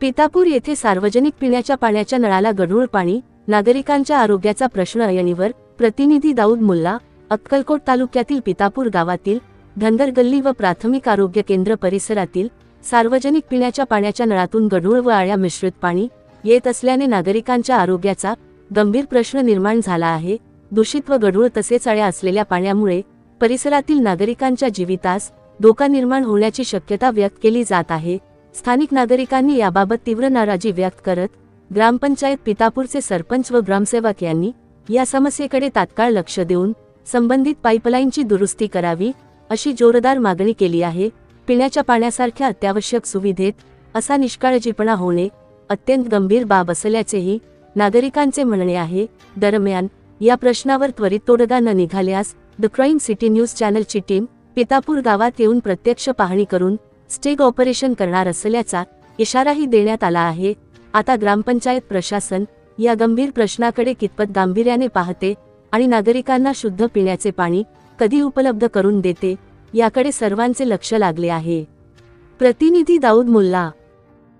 पितापूर येथे सार्वजनिक पिण्याच्या पाण्याच्या नळाला गढूळ पाणी, नागरिकांच्या आरोग्याचा प्रश्न ऐरणीवर. प्रतिनिधी दाऊद मुल्ला. अक्कलकोट तालुक्यातील पितापूर गावातील धनगर गल्ली व प्राथमिक आरोग्य केंद्र परिसरातील सार्वजनिक पिण्याच्या पाण्याच्या नळातून गढूळ व आळ्या मिश्रित पाणी येत असल्याने नागरिकांच्या आरोग्याचा गंभीर प्रश्न निर्माण झाला आहे. दूषित व गढूळ तसेच आळ्या असलेल्या पाण्यामुळे परिसरातील नागरिकांच्या जीवितास धोका निर्माण होण्याची शक्यता व्यक्त केली जात आहे. स्थानिक नागरिकांनी याबाबत तीव्र नाराजी व्यक्त करत ग्रामपंचायत पितापूरचे सरपंच व ग्रामसेवक यांनी या समस्येकडे तात्काळ लक्ष देऊन संबंधित पाईपलाईनची दुरुस्ती करावी अशी जोरदार मागणी केली आहे. पिण्याच्या पाण्यासारख्या अत्यावश्यक सुविधेत असा निष्काळजीपणा होणे अत्यंत गंभीर बाब असल्याचेही नागरिकांचे म्हणणे आहे. दरम्यान या प्रश्नावर त्वरित तोडगा न निघाल्यास द क्राईम सिटी न्यूज चॅनलची टीम पितापूर गावात येऊन प्रत्यक्ष पाहणी करून स्टिंग ऑपरेशन करणार असल्याचा इशाराही देण्यात आला आहे. आता ग्रामपंचायत प्रशासन या गंभीर प्रश्नाकडे कितपत गांभीर्याने पाहते आणि नागरिकांना शुद्ध पिण्याचे पाणी कधी उपलब्ध करून देते याकडे सर्वांचे लक्ष लागले आहे. प्रतिनिधी दाऊद मुल्ला.